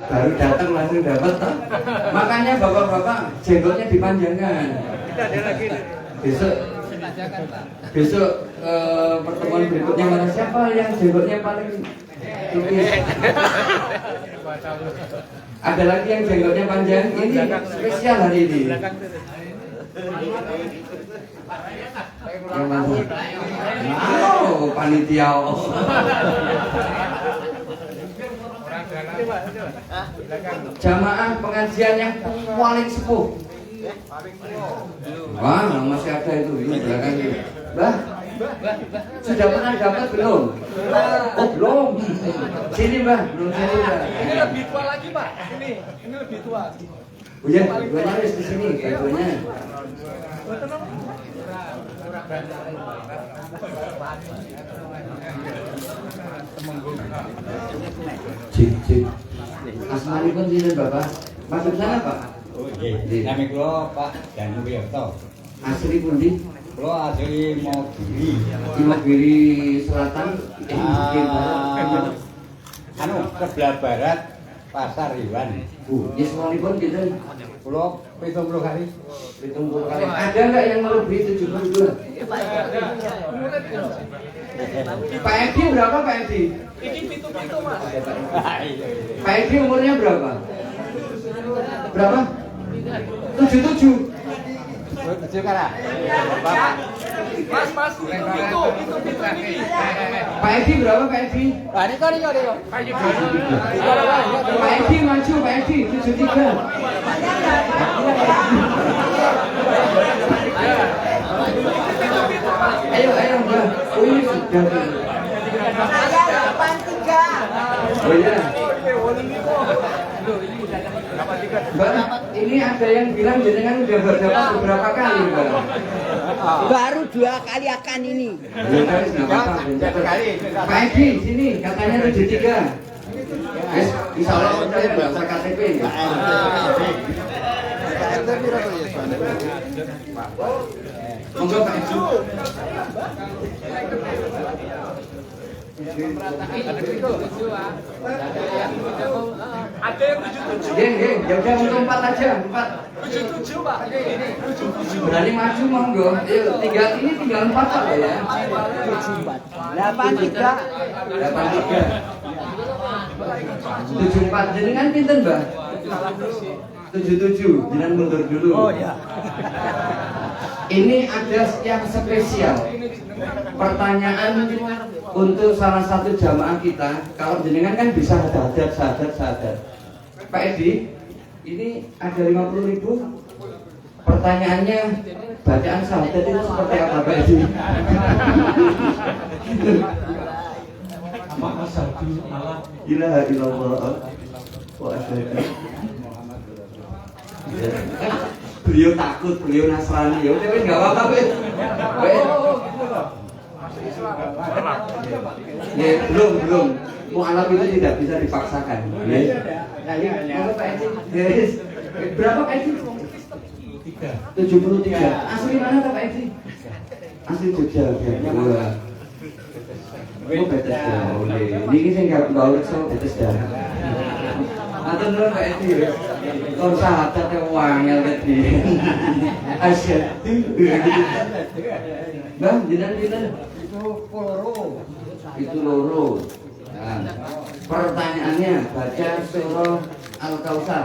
Baru datang langsung dapat toh. Makanya bapak-bapak jenggotnya dipanjangkan. Besok pertemuan berikutnya mana siapa yang jenggotnya paling tipis? Ada lagi yang jenggotnya panjang. Ini spesial hari ini. Yang mana? Oh, panitia. Jamaah pengajian yang paling sepuh. Wah, masih ada itu di belakang itu. Bah, sudah pernah dapat belum? Oh, belum. Sini, Mbah. Belum sini, Mbah. Ini lebih tua lagi, Pak. Ini lebih tua. Oh ya, duanya harus di sini, duanya. Cik. Asmani pun sini, Bapak. Masuk sana, Pak. Oh, nggih. Nami kula Pak Danu Wiyarto. Asli pundi? Kula asli Imogiri Selatan. Anu sebelah barat Pasar Iwan. Yeswanipun kita Kula 70 kali. 70 kali. Ada nggak yang melebihi 72? Pak Edi berapa Pak Edi? Ini pitu-pitu, Mas. Pak Edi umurnya berapa? Berapa? 77. Mas, itu ini. Pak Edi berapa Pak Edi? Pak Edi maju Pak Edi 73. Ayo Mbak. Oh ini sudah. Saya 83. Oh iya. Mbak, ini ada yang bilang jenengan udah berdapat beberapa kali, Mbak. Baru 2 kali akan ini. Pak Edi, sini katanya 73. Yes, insya Allah saya bahasa KTP. Monggo Pak Edi. Ada yang 77. Geng, ya udah untuk 4 aja, 4. 77, Pak. 77. Berani maju monggo. Ayo, tinggal 4 Pak ya. 83. 74. Jenengan pinten, Mbak? 77. Jenengan mundur dulu. Oh ya. Ini ada yang spesial. Pertanyaan untuk salah satu jamaah kita. Kalau jenengan kan bisa syahadat. Pak Edi, ini ada 50.000. Pertanyaannya, bacaan syahadat itu seperti apa, Pak Edi? Apakah satu Allah Ilaha illallah wa asyhadu. Beliau takut, beliau Nasrani. Ya udah enggak apa-apa, Pak. Ya, belum. Mu'alaf itu tidak bisa dipaksakan. Yes. Berapa Pak Edi? 73. Asli mana Pak Edi? Asli Jogja. Oh, Bethesda. Ini sing gak baur so Bethesda. Atau nuwun Pak Edi. Kon sahabat yang wangel tadi. Asyhadu. Bang, jenengan itu loro. Nah, pertanyaannya baca surah Al-Kautsar.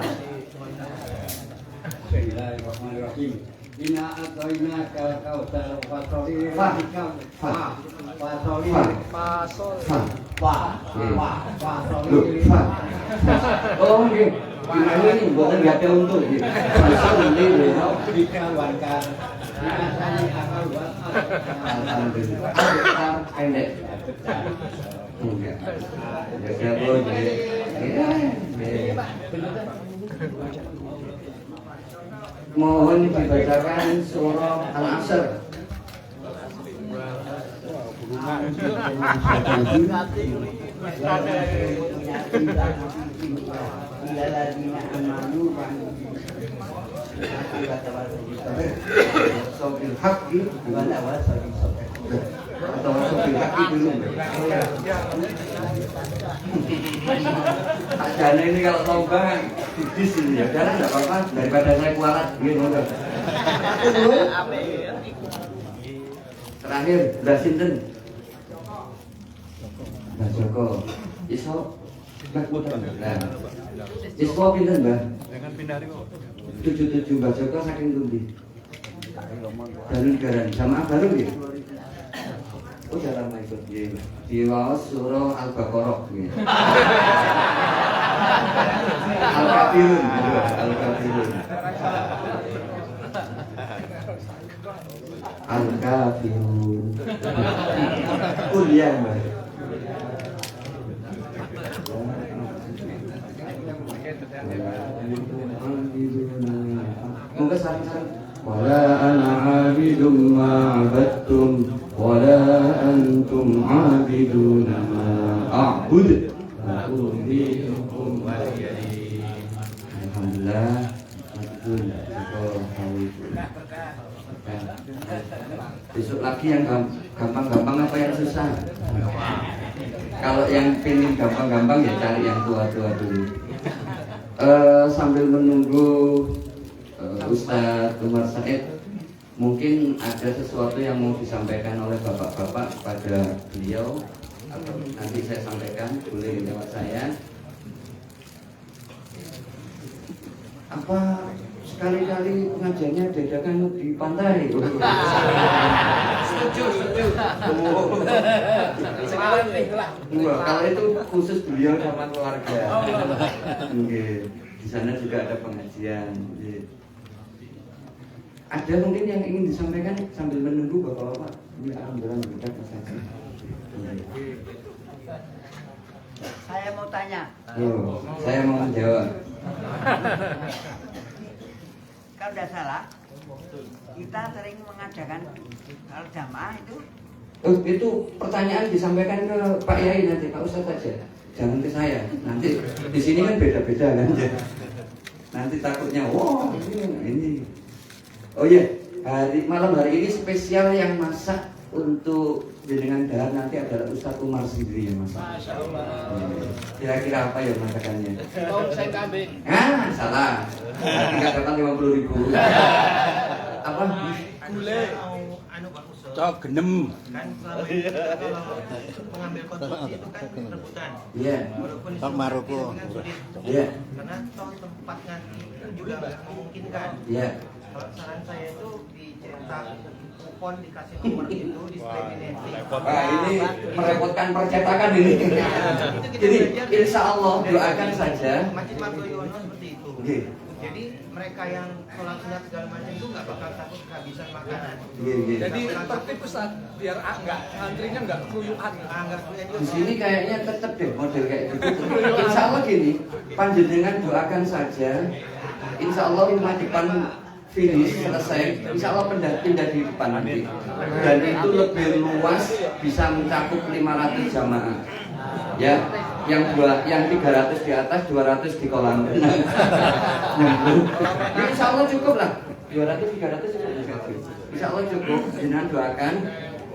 Bismillahirrahmanirrahim. Inna atoina kal kautsar wa sholli Oh nggih. Gimana nih buatan enggak ada untuk gitu. Alhamdulillah. Pendek. Enggak. Ya boleh. Mohon dibacakan surah Al-Asr. Sobil haqi wa la wasabih. atau sopir kaki dulu. Ajana ini kalau lomba didis ini ya, karena nggak apa-apa daripada saya kualat gitu. Terakhir, Mbak Sinten. Mbak Joko, iso Mbak Mutan. Nah, iso pinten Mbak? 77 Mbak Joko saking tundi. Baru negara sama baru ya? Oh dalam ikut di wawas surah Al-Baqarah gitu. Al-Kafirun gitu, Al-Kafirun. Al-Kafirun. Kuliah Mbak. Mungkin saling-saling. Wala ana abidum ma abadtum wala antum abiduna ma a'bud. Alhamdulillah. Besok lagi yang gampang-gampang apa yang susah? Kalau yang pengen gampang-gampang ya cari yang tua-tua dulu. Sambil menunggu Ustadz Umar Said, mungkin ada sesuatu yang mau disampaikan oleh bapak-bapak kepada beliau, atau nanti saya sampaikan, boleh lewat saya. Apa sekali-kali pengajiannya diadakan di pantai? Setuju. Kalau itu khusus beliau sama keluarga. Di sana juga ada pengajian. Ada mungkin yang ingin disampaikan sambil menunggu bapak-bapak. Ini alhamdulillah berkat saja. Saya mau tanya. Saya mau menjawab. Kalau tidak salah, kita sering mengadakan kalau jamaah itu. Itu pertanyaan disampaikan ke Pak Yai nanti, Pak Ustadz saja. Jangan ke saya. Nanti di sini kan beda-beda kan. Nanti takutnya, wah ini. Oh iya, malam hari ini spesial yang masak untuk jenengan dahar nanti adalah Ustadz Umar sendiri yang masak. Masya Allah. Kira-kira apa ya masakannya? Mau saya kambing. Salah. Enggak dapat 50.000. Apa? Gulai. Cok genem. Kan selama ini kalau mengambil konsumsi itu kan rebutan. Iya. Walaupun Cok Maroko. kan sulit. Iya. Karena toh tempat ngasih itu juga nggak memungkinkan. Iya. Kalau saran saya itu dicetak kupon dikasih nomor itu display di netting. Wah, ini merepotkan percetakan ini. Jadi insya Allah doakan saja. Masjid Margoyono seperti itu. Oke. Jadi mereka yang sholat sunat segala macam itu nggak bakal takut kehabisan makanan. Iya. Jadi tertib Ustaz, biar enggak antrinya enggak keluyuhan. Anggar punya Di sini kayaknya tetap deh model kayak gitu. Insya Allah gini, panjenengan doakan saja. Insya Allah rumah depan finish selesai. Insya Allah pindah di depan nanti. Dan itu lebih luas, bisa mencakup 500 jamaah. Ya, yang 300 di atas, 200 di kolam renang. Insya Allah cukup lah. 200, 300 cukup. Insya Allah cukup. Jangan doakan.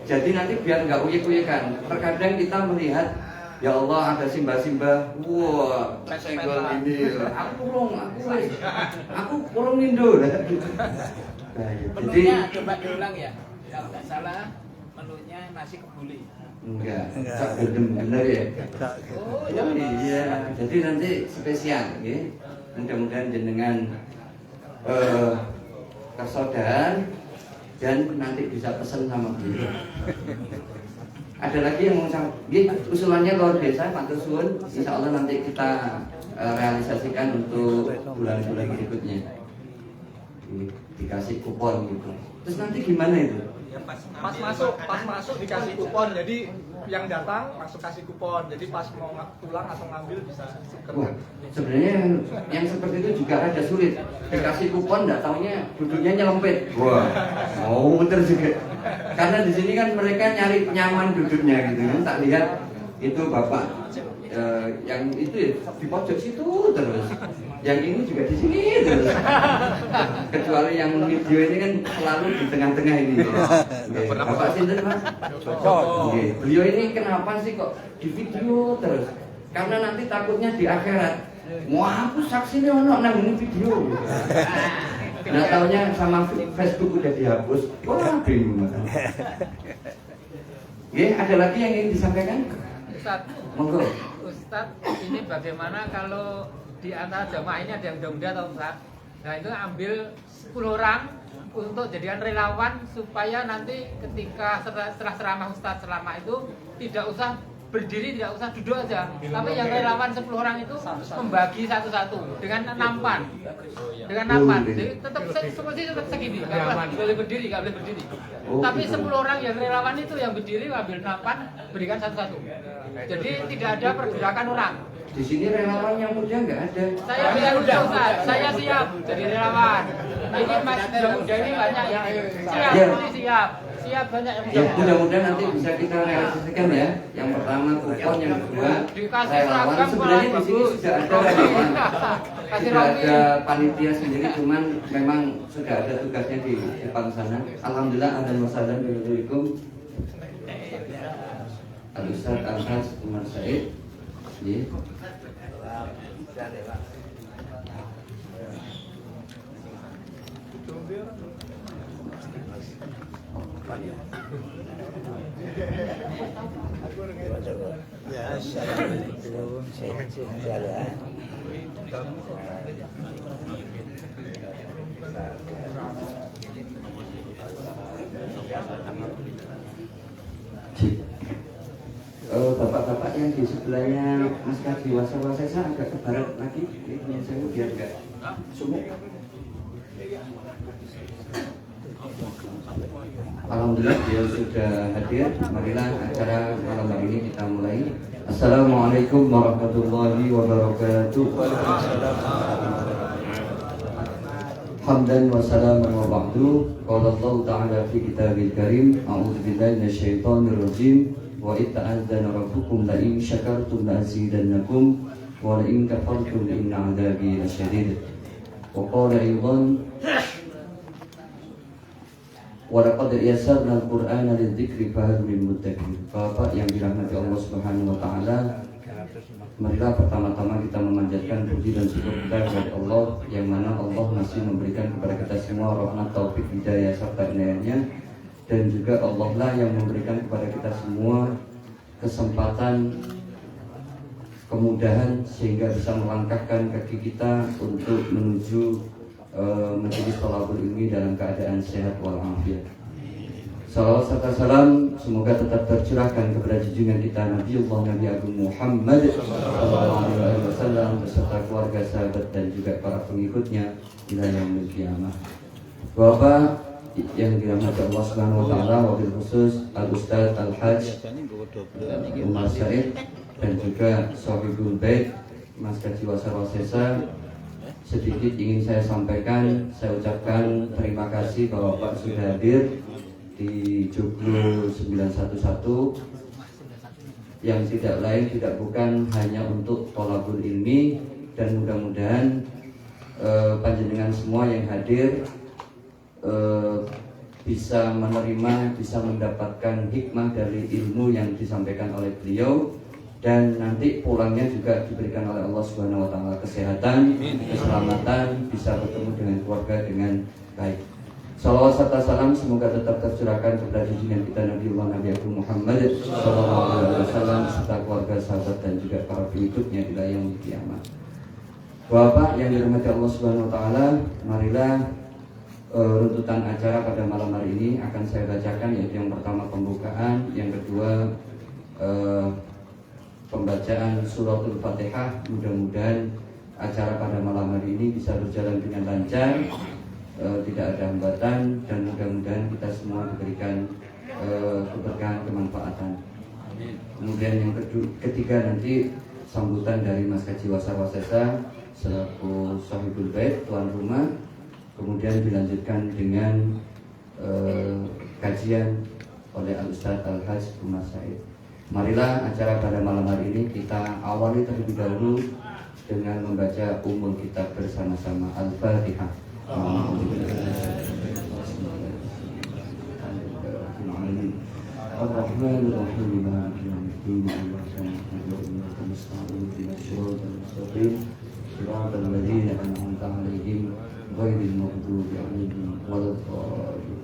Jadi nanti biar nggak uyek-uyekan. Terkadang kita melihat, ya Allah ada simba-simba, wah senggol ini, aku kurung Indo. Nah, jadi Menunya coba diulang ya. Kalau nggak salah menunya nasi kebuli. enggak, tak bener ya. Oh Iya, jadi nanti spesial, ya. Mudah-mudahan jenengan kesodan dan nanti bisa pesen sama beliau. Ada lagi yang mau usulannya luar biasa, Pak Tusun. Insya Allah nanti kita realisasikan untuk bulan-bulan berikutnya. Dikasih kupon gitu. Terus nanti gimana itu? Ya, Pas masuk dikasih kupon. Jadi yang datang masuk kasih kupon. Jadi pas mau pulang atau ngambil bisa Wah, sebenarnya yang seperti itu juga ada sulit. Dikasih kupon, nggak taunya duduknya nyelempit. Wah, mau bener juga. Karena di sini kan mereka nyari nyaman duduknya gitu kan. Tak lihat itu bapak yang itu ya di pojok situ terus. Yang ini juga di sini terus. Kecuali yang video ini kan selalu di tengah-tengah ini. Bapak sinten Mas? Nggih. Beliau ini kenapa sih kok di video terus? Karena nanti takutnya di akhirat. Wah, aku saksinya ono nang ini video. Nah, taunya sama Facebook udah dihapus. Wah, bingung. Ada lagi yang ingin disampaikan? Ustaz, Monggo. Ustaz, ini bagaimana kalau di antara jamaah ini ada yang muda-muda atau Ustaz? Nah itu ambil 10 orang untuk jadikan relawan supaya nanti ketika setelah ceramah Ustaz selama itu tidak usah berdiri, tidak usah duduk aja, tapi yang relawan 10 orang itu membagi satu-satu dengan nampan, jadi tetap seperti segini, nggak boleh berdiri, tapi 10 orang yang relawan itu yang berdiri ambil nampan, berikan satu-satu, jadi tidak ada pergerakan orang. Di sini relawan yang muda nggak ada. Saya siap, Ustaz. Saya siap jadi relawan. Ini Mas muda ini banyak yang siap banyak yang muda. Ya, mudah-mudahan nanti bisa kita realisasikan ya. Yang pertama kupon, yang kedua relawan. Sebenarnya di sini sudah ada relawan. Sudah ada panitia sendiri, cuman memang sudah ada tugasnya di depan sana. Alhamdulillah, ahlan wa sahlan bikum. Al-Ustaz Al-Haj Umar Said. Assalamualaikum. Bapak-bapak yang di sebelahnya Mas Kaji Wasawasesa agak ke barat lagi, ini saya biar enggak sumuk. Alhamdulillah dia sudah hadir. Marilah acara malam hari ini kita mulai. Assalamualaikum warahmatullahi wabarakatuh. Hamdan wa salaman wa ba'du. Qala Allah Ta'ala fi kitabil karim, a'udzu billahi minasyaitonir rajim. Wa itta'adzana rabbukum la in syakartum la azidannakum wa la in kafartum inna 'adzabi lasyadid. Wa qala aidan wa laqad yassarna al-Qur'ana lidzikri fahal min muddakir. Bapak yang dirahmati Allah Subhanahu wa taala, marilah pertama-tama kita memanjatkan puji dan syukur kita kepada Allah yang mana Allah masih memberikan kepada kita semua rahmat, taufik, hidayah serta inayahnya. Dan juga Allah lah yang memberikan kepada kita semua kesempatan, kemudahan sehingga bisa melangkahkan kaki kita untuk menuju majelis thalabul ilmi dalam keadaan sehat walafiat. Salawat serta salam semoga tetap tercurahkan kepada junjungan kita Nabiullah Nabi Agung Muhammad SAW beserta keluarga, sahabat dan juga para pengikutnya hingga yaumil qiyamah. Bapak yang dirahmati Allah Subhanahu wa taala, wabil khusus Al-Ustaz Al-Haj Umar Said dan juga Sohibul Bait Mas Kaji Wasawasesa, sedikit ingin saya sampaikan. Saya ucapkan terima kasih bahwa Bapak sudah hadir di Joglo 911 yang tidak lain tidak bukan hanya untuk thalabul ilmi, dan mudah-mudahan panjenengan semua yang hadir bisa menerima, bisa mendapatkan hikmah dari ilmu yang disampaikan oleh beliau, dan nanti pulangnya juga diberikan oleh Allah Subhanahu wa taala kesehatan, keselamatan, bisa bertemu dengan keluarga dengan baik. Salawat serta salam semoga tetap tercurahkan kepada junjungan kita Nabiullah Nabi Agung Muhammad SAW serta keluarga, sahabat dan juga para pengikutnya di yaumil qiyamah. Bapak yang dirahmati Allah Subhanahu wa taala, marilah runtutan acara pada malam hari ini akan saya bacakan, yaitu yang pertama pembukaan, yang kedua pembacaan suratul Fatihah. Mudah-mudahan acara pada malam hari ini bisa berjalan dengan lancar, tidak ada hambatan, dan mudah-mudahan kita semua diberikan keberkahan, kemanfaatan. Kemudian yang ketiga nanti sambutan dari Mas Kaji Wasawasesa selaku Sohibul Bait, tuan rumah. Kemudian dilanjutkan dengan kajian oleh Al-Ustaz Al-Haj Umar Said. Marilah acara pada malam hari ini kita awali terlebih dahulu dengan membaca umul kitab bersama-sama. Al-Fatihah. Ar-Rahmanir-Rahim. Maliki yaumiddin. Iyyaka na'budu wa iyyaka nasta'in. Ihdinas siratal mustaqim. Shiratal ladzina an'amta 'alaihim ghairil maghdubi 'alaihim waladdallin.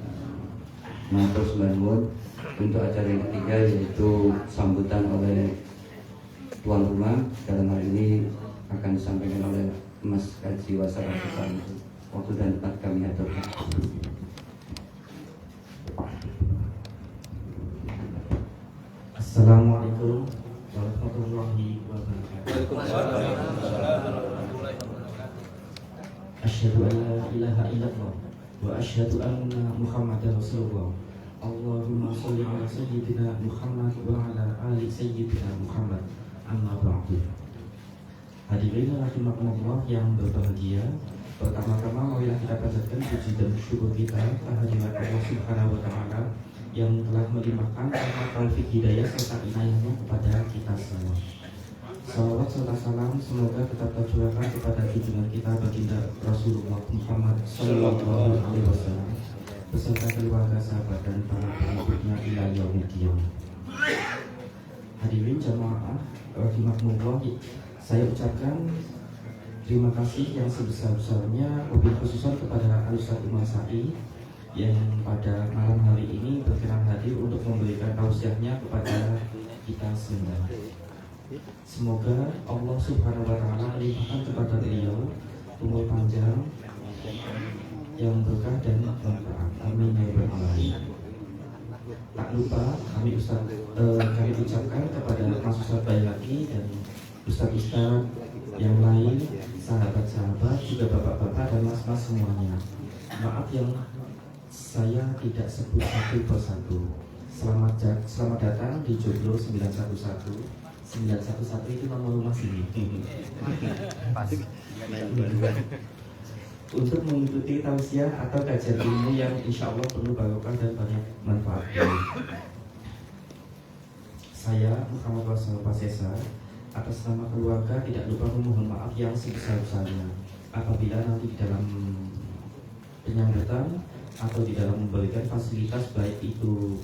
Matur suwun untuk acara yang ketiga, yaitu sambutan oleh tuan rumah. Dalam hal ini akan disampaikan oleh Mas Kaji Wasara. Waktu dan tempat kami aturkan. Assalamualaikum warahmatullahi wabarakatuh. Asyhadu an la ilaha illallah wa asyhadu anna Muhammadar Rasulullah. Allahumma sholli ala sayyidina Muhammad wa ala ali sayyidina Muhammad. Amma ba'du. Hadirin rahimakumullah yang berbahagia, pertama-tama marilah kita panjatkan puji dan syukur kita kehadirat Allah Subhanahu wa taala yang telah melimpahkan taufik hidayah serta inayahnya kepada kita semua. Salawat serta salam semoga tetap tercurahkan kepada junjungan kita baginda Rasulullah Muhammad Sallallahu Alaihi Wasallam beserta keluarga, sahabat dan para pengikutnya ila yaumil qiyamah. Hadirin jamaah rahimakumullah, saya ucapkan terima kasih yang sebesar-besarnya, wabil khususan kepada Al-Ustaz Umar Sa'i yang pada malam hari ini berkenan hadir untuk memberikan tausiahnya kepada kita semua. Semoga Allah Subhanahu wa taala melimpahkan kepada beliau umur panjang yang berkah dan manfaat. Amin ya rabbal alamin. Tak lupa kami ucapkan kepada Mas Ustaz Bailaki dan Ustaz-Ustaz yang lain, sahabat-sahabat, juga bapak-bapak dan mas-mas semuanya. Maaf yang saya tidak sebut satu persatu. Selamat datang di Joglo 911. 911 itu nomor rumah sini. Untuk mengikuti tausiah atau kajian ilmu yang insya Allah penuh barokah dan banyak manfaatnya. Saya Muhammad Wasal Pasesa atas nama keluarga tidak lupa memohon maaf yang sebesar-besarnya apabila nanti di dalam penyambutan atau di dalam memberikan fasilitas, baik itu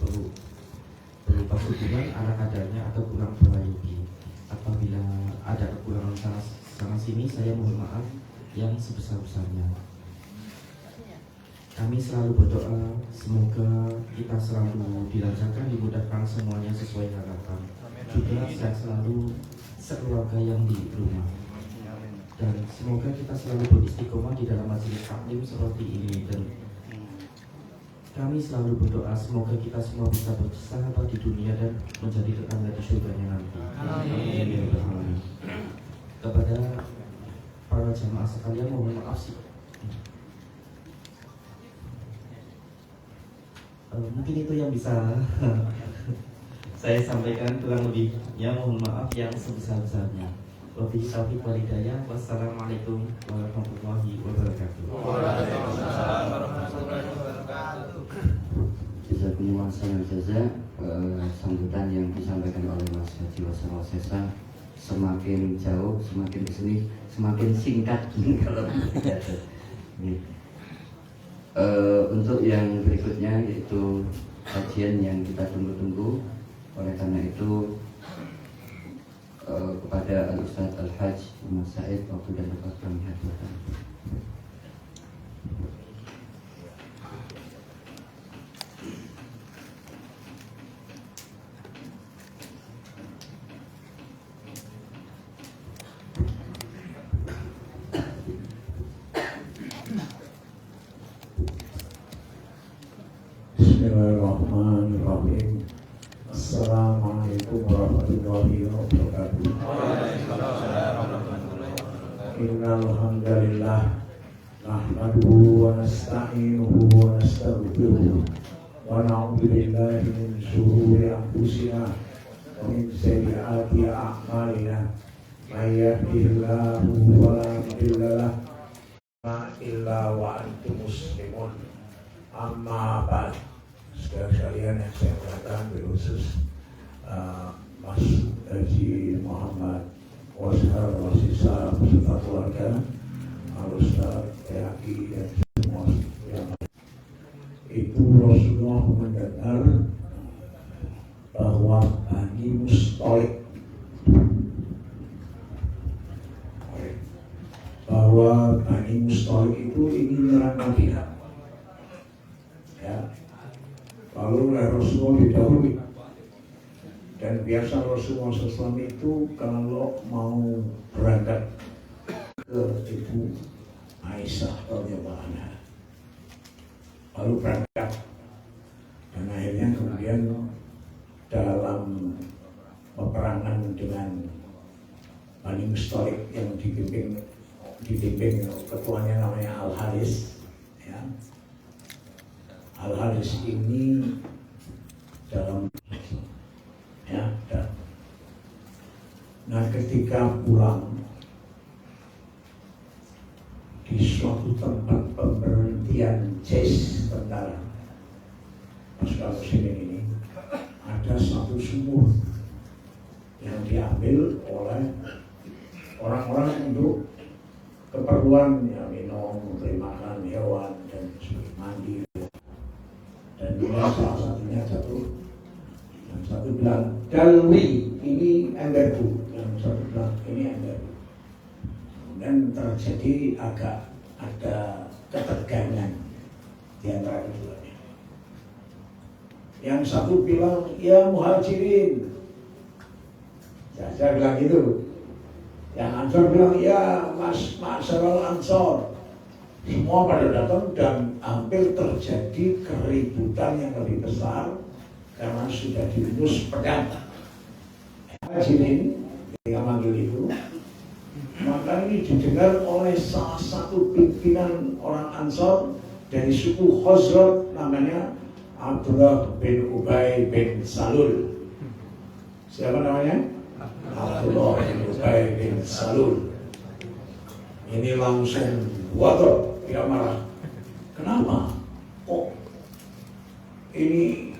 berupa hubungan ala kadarnya atau kurang prayogi. Apabila ada kekurangan sana sini, saya mohon maaf yang sebesar-besarnya. Kami selalu berdoa semoga kita selalu dilancarkan, dimudahkan semuanya sesuai harapan. Juga sehat selalu sekeluarga yang di rumah. Dan semoga kita selalu beristiqomah di dalam majelis taklim seperti ini. Dan kami selalu berdoa semoga kita semua bisa bersahabat di dunia dan menjadi tetangga di surganya nanti. Amin. Kepada para jamaah sekalian mohon maaf sih. Mungkin itu yang bisa saya sampaikan, kurang lebihnya mohon maaf yang sebesar-besarnya. Wabillahi taufiq wal hidayah. Wassalamualaikum warahmatullahi wabarakatuh. Waalaikumsalam warahmatullahi wabarakatuh. Jazakumullah khairan jazaa. Sambutan yang disampaikan oleh Mas Haji Wasara Sesa semakin jauh, semakin kesini, semakin singkat kalau tidak. Untuk yang berikutnya yaitu kajian yang kita tunggu-tunggu. Oleh karena itu kepada Al-Ustaz Al-Hajj Umar Said waktu dan tempat kami haturkan. Bismillahirrahmanirrahim. Assalamualaikum warahmatullahi wabarakatuh. Innal hamdalillah nahmaduhu wa nasta'inuhu wa nastaghfiruh wa na'udzu billahi min shururi anfusina wa min sayyiati a'malina. May yahdihillahu fala mudilla lahu illa wa antum muslimun. Amma ba'd. Saudara sekalian yang saya muliakan, khusus Mas Haji Muhammad Oscar, Wasisa, beserta keluarga, Al-Ustaz, PAI, dan semua yang itu Rasulullah mendengar bahwa Bani Mustalik itu ingin menyerang Madinah. Ya. Lalu Rasulullah didahului. Dan biasa Rasulullah SAW itu kalau mau berangkat ke Ibu Aisyah radhiyallahu anha, lalu berangkat, dan akhirnya kemudian dalam peperangan dengan Bani Mustalik yang dipimpin ketuanya namanya Al-Haris, ya. Al-Haris ini dalam ya, nah ketika pulang di suatu tempat pemberhentian jazz tentara pasukan muslimin ini ada satu sumur yang diambil oleh orang-orang untuk keperluan ya, minum, memberi makan hewan dan mandi, dan juga salah satunya jatuh. Yang satu bilang dalwi ini emberku, yang satu bilang ini emberku. Kemudian terjadi agak ada ketegangan di antara keduanya. Yang satu bilang ya muhajirin, ya, saya bilang gitu. Yang Ansor bilang ya Ma'asyaral Ansor. Semua pada datang dan hampir terjadi keributan yang lebih besar karena sudah diurus pedang. Hadirin yang manggil itu, maka ini didengar oleh salah satu pimpinan orang Ansor dari suku Khazraj namanya Abdullah bin Ubay bin Salul. Siapa namanya? Abdullah bin Ubay bin Salul. Ini langsung waduh, dia marah. Kenapa? Kok ini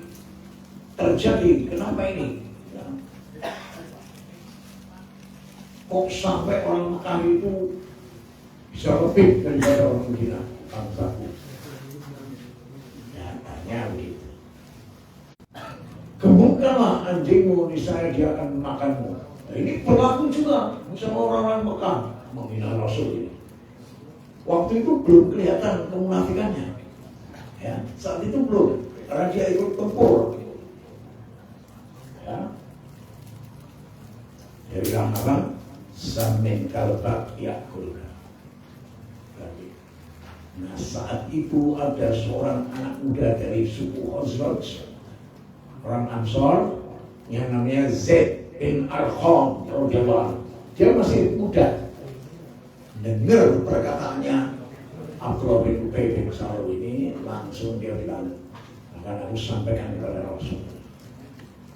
terjadi? Kenapa ini? Ya. Kok sampai orang Mekah itu bisa lebih daripada orang Madinah? Bangsaku. Nyatanya begitu. Gemukkanlah anjingmu, niscaya dia akan memakanmu. Nah, ini berlaku juga sama orang-orang Mekah menghina Rasul ini. Waktu itu belum kelihatan kemunafikannya, ya, saat itu belum, karena dia ikut tempur, ya. Dia bilang apa? Samin kalbak yakulka. Nah saat itu ada seorang anak muda dari suku Khazraj, orang Ansor, yang namanya Zaid bin Arqam radhiyallahu anhu. Dia masih muda. Dengar perkataannya Abdullah bin Ubay bin Salul ini, langsung dia bilang akan aku sampaikan kepada Rasul.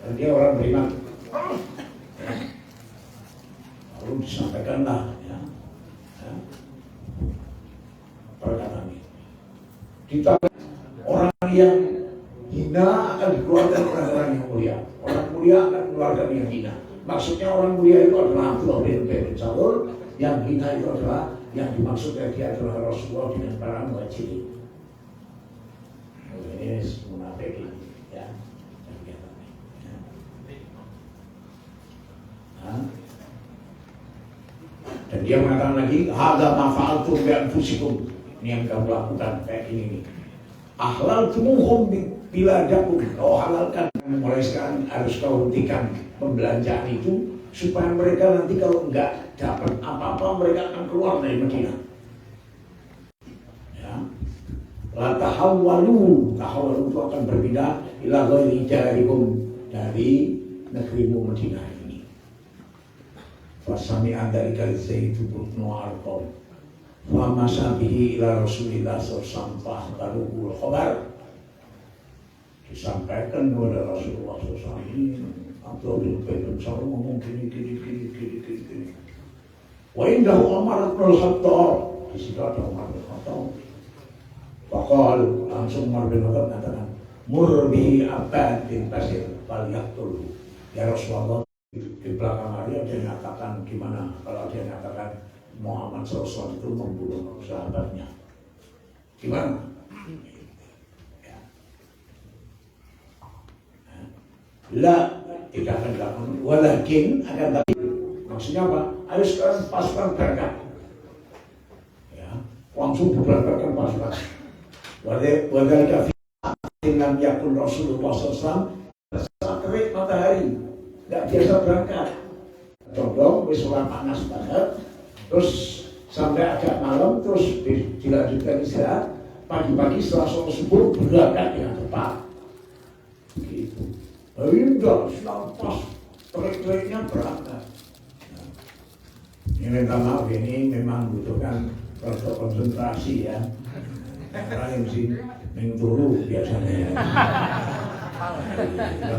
Dan dia orang beriman, ya. Lalu disampaikanlah ya, perkataan ini. Ditanya orang yang hina akan dikeluarkan oleh orang yang mulia, orang mulia akan dikeluarkan yang hina. Maksudnya orang mulia itu adalah Abdullah bin Ubay bin Salul, yang hina itu adalah yang dimaksud dari dia adalah Rasulullah dengan para muhajirin. Ini munafik ini, ya. Dan dia mengatakan lagi, hadza ma fa'altum bi anfusikum. Ini yang kamu lakukan kayak ini nih. Ahlaltumuhum biladakum. Kau halalkan. Mulai sekarang harus kau hentikan pembelanjaan itu supaya mereka nanti kalau enggak dapat apa-apa mereka akan keluar dari Madinah. Ya. La tahawwalu itu akan berpindah ila ghairi darikum, dari negerimu Madinah ini. Fasami'an dari Zaid bin Arqam. Wa masabihi ila Rasulillah sallallahu alaihi wasallam. Disampaikan kepada Rasulullah SAW ini. Abdullah bin Ubay bin Salul ngomong gini. Wa indahu Umar bin Khattab. Di situ ada Umar bin Khattab. Faqal, langsung Umar bin Khattab mengatakan, mur bihi Abbad bin Basir fal yaqtulhu. Ya Rasulullah, Di belakang hari ada yang nyatakan gimana kalau dia nyatakan Muhammad SAW itu membunuh sahabatnya. Gimana? Ya. La, tidak akan dilakukan. Walakin akan tapi maksudnya apa? Ayo sekarang pasukan berangkat. Ya, langsung diberangkatkan pasukan. Wadhalika fi lam yakun Rasulullah SAW saat terik matahari. Nggak biasa berangkat. Condong, wis ora panas banget. Terus sampai agak malam, terus dilanjutkan istirahat. Pagi-pagi setelah sholat subuh berangkat dengan cepat. Begitu. Indah, senang pas. Terik-teriknya berangkat. Nah, ini minta maaf, ini memang membutuhkan proses konsentrasi ya. Karena yang sih mengturu biasanya.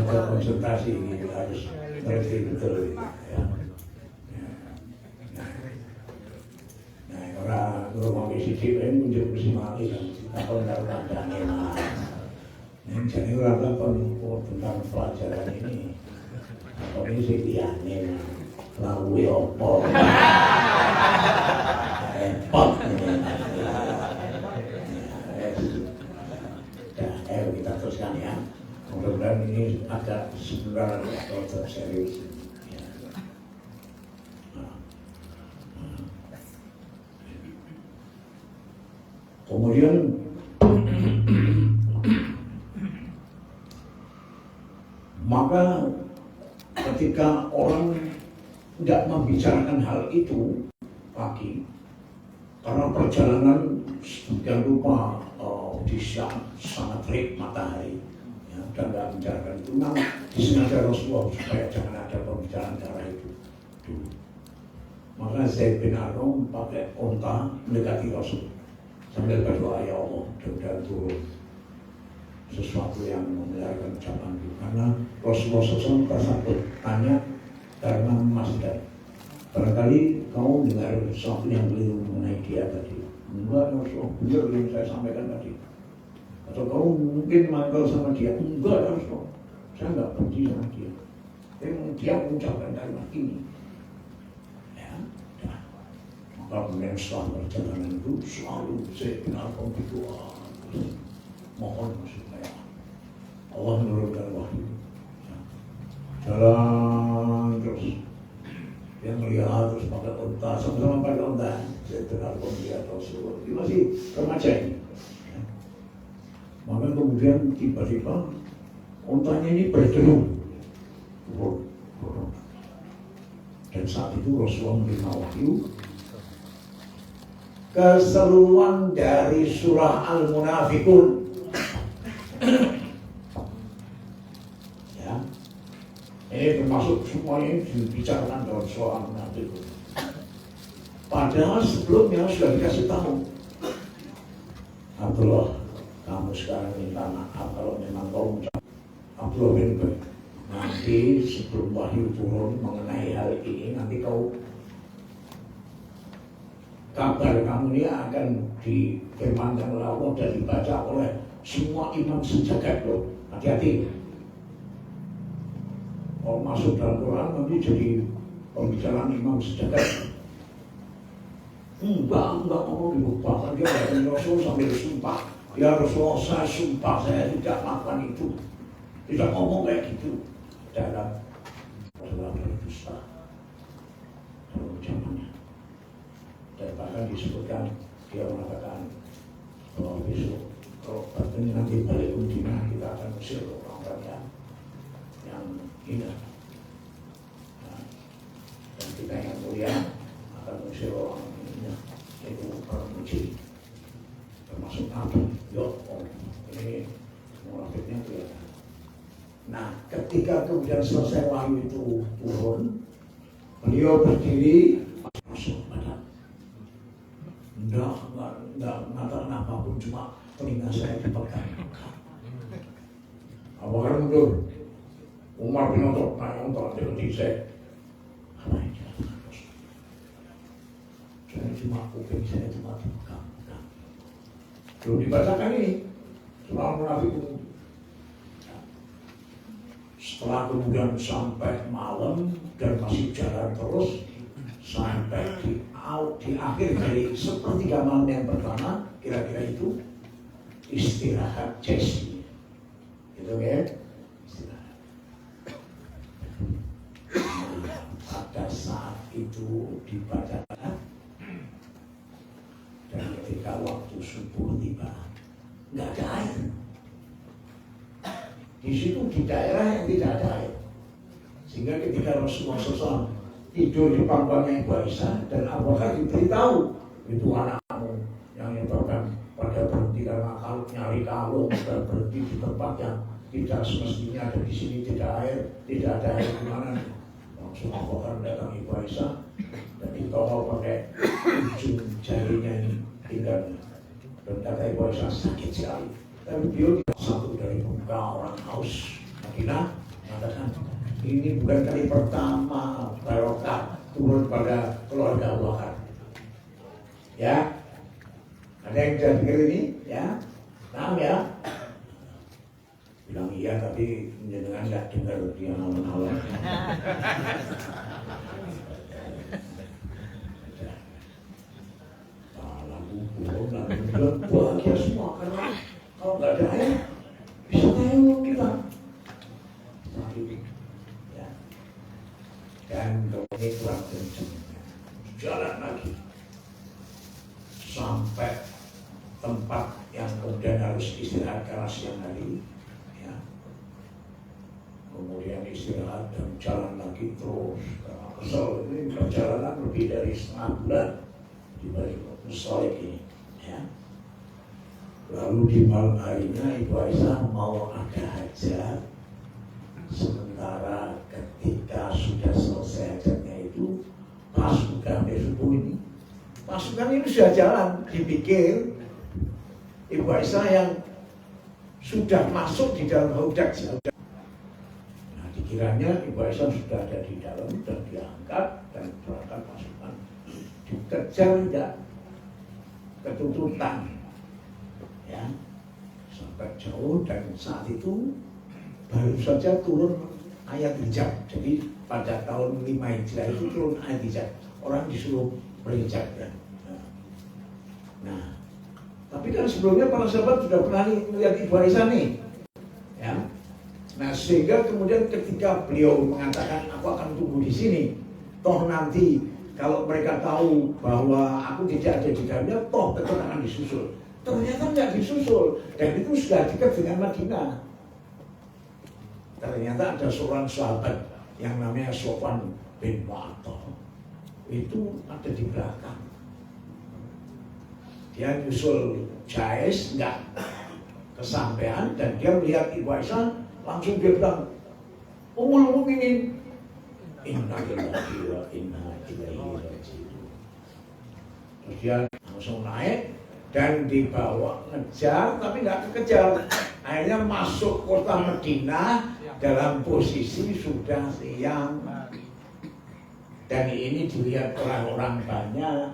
Proses konsentrasi ini harus ngerti betul ya. Nah, orang rumah bisik ini muncul bersih apa nggak kandangnya lah. Jadi orang tentang pelajaran ini, apa ini sih diane lalu opo, repot ini. Kita teruskan ya. Mudah-mudahan ini agak sebenarnya atau serius. Kemudian maka ketika orang tidak membicarakan hal itu pagi karena perjalanan jangan lupa di sangat terik matahari ya, dan tidak membicarakan itu memang disengaja Rasulullah supaya jangan ada pembicaraan ke arah itu dulu. Maka Zaid bin Arqam pakai unta mendekati Rasul sambil berdoa, ya Allah mudah-mudahan turun sesuatu yang memeliharakan ucapan itu. Karena Rasulullah SAW tersangkut tanya karena masih dari barangkali kamu dengar sesuatu yang keliru mengenai dia tadi. Enggak, Rasulullah, benar yang saya sampaikan tadi. Atau kamu mungkin manggal sama dia. Enggak, Rasulullah, saya enggak benci sama dia. Tapi dia mengucapkan kalimat ini. Ya, ya. Maka kemudian setelah perjalanan itu selalu saya kenal berdoa, mohon supaya Allah menurunkan wahyu. Jalan terus, dia melihat terus pakai unta, sama-sama pakai unta. Saya kenal melihat Rasulullah. Dia masih remaja ini. Ya. Maka kemudian tiba-tiba untanya ini berdengung. Dan saat itu Rasulullah menerima wahyu. Keseruan dari surah Al-Munafikun. Ya, ini termasuk semuanya dibicarakan dalam surah Al-Munafikun. Padahal sebelumnya sudah dikasih tahu, Abdullah, kamu sekarang minta maaf kalau memang kau mengucapkan. Abdullah bin Ubay, nanti sebelum wahyu turun mengenai hal ini, nanti kau kabar kamu ini akan difirmankan oleh Allah dan dibaca oleh semua imam sejagat loh. Hati-hati. Kalau masuk dalam Quran nanti jadi pembicaraan imam sejagat. Enggak mau dilupakan. Dia dari Rasul sambil sumpah. Ya Rasulullah, saya sumpah saya tidak melakukan itu. Tidak ngomong kayak gitu. Dalam Rasulullah berdusta dalam ucapannya. Dan bahkan disebutkan dia mengatakan bahwa besok kalau ini nanti balik Madinah kita akan usir orang-orang yang hina. Nah, dan kita yang mulia akan usir orang hina, yaitu orang muji, termasuk Nabi. Ini munafiknya kelihatan. Nah, ketika kemudian selesai wahyu itu turun, beliau berdiri masuk badan. Enggak mengatakan apapun, cuma telinga saya dipegang. Abu Bakar mundur, Umar bin Khattab naik unta dengan saya. Apa yang dilakukan Rasul? Saya cuma kuping saya cuma dipegang. Belum dibacakan ini surah Al-Munafikun. Setelah kemudian sampai malam dan masih jalan terus sampai di akhir dari sepertiga malam yang pertama, kira-kira itu istirahat Jesse, gitu kan? Istirahat. Pada saat itu dibacakan dan ketika waktu subuh tiba, nggak ada air. Di situ di daerah yang tidak ada air, sehingga ketika Rasulullah SAW tidur di panggungnya Ibu Aisyah dan Abu Bakar diberitahu itu anakmu yang menyebabkan pada berhenti karena kalau nyari kalung dan berhenti di tempat yang tidak semestinya ada, di sini tidak ada air gimana? Langsung Abu Bakar datang Ibu Aisyah dan ditolong pakai ujung jarinya ini tinggalnya. Dan kata Ibu Aisyah sakit sekali. Tapi beliau satu dari muka orang haus Madinah mengatakan ini bukan kali pertama barokah turun pada keluarga Abu Bakar. Ya, ada yang sudah dengar ini? Ya, paham ya? Bilang iya tapi jenengan nggak dengar dia halan-halan. Lalu bahagia semua karena kalau nggak ada air bisa tayamum kita. Ya. Dan kemudian kurang kencang jalan lagi sampai tempat yang kemudian harus istirahat karena siang hari. Ya. Kemudian istirahat dan jalan lagi terus. Karena kesel ini perjalanan lebih dari setengah bulan di balik musola ini. Ya. Lalu di malam harinya Ibu Aisyah mau ada hajat. Sementara ketika sudah selesai hajatnya itu pasukan subuh ini, pasukan ini sudah jalan, dipikir Ibu Aisyah yang sudah masuk di dalam haudak. Nah, dikiranya Ibu Aisyah sudah ada di dalam dan diangkat dan berangkat pasukan dikejar tidak ketuntutan. Ya, sampai jauh dan saat itu baru saja turun ayat hijab. Jadi pada tahun 5 Hijriah itu turun ayat hijab. Orang disuruh berhijab ya. Nah, tapi kan sebelumnya para sahabat sudah pernah melihat Ibu Aisyah nih. Ya. Nah, sehingga kemudian ketika beliau mengatakan aku akan tunggu di sini, toh nanti kalau mereka tahu bahwa aku tidak ada di dalamnya, toh tetap akan disusul. Ternyata nggak disusul dan itu sudah dekat dengan Madinah. Ternyata ada seorang sahabat yang namanya Sofwan bin Mu'attal itu ada di belakang. Dia nyusul Jais nggak kesampaian dan dia melihat Ibu Aisyah langsung dia bilang Ummul Mukminin inna lillahi wa inna ilaihi raji'un. Terus dia langsung naik dan dibawa ngejar tapi nggak kekejar. Akhirnya masuk kota Madinah dalam posisi sudah siang dan ini dilihat orang-orang banyak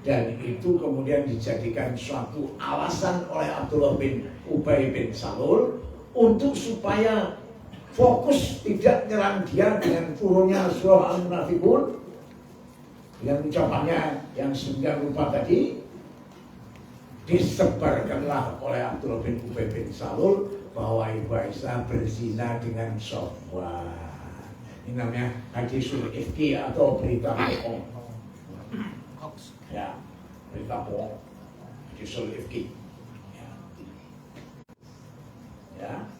dan itu kemudian dijadikan suatu alasan oleh Abdullah bin Ubay bin Salul untuk supaya fokus tidak nyerang dia dengan turunnya surah Al-Munafiqun dengan ucapannya yang 9 rupa tadi. Disebarkanlah oleh Abdullah bin Ubay bin Salul bahwa Ibu Aisyah berzina dengan Sofwan. Ini namanya hadisul ifki atau berita bohong. Ya, berita bohong. Hadisul ifki. Ya,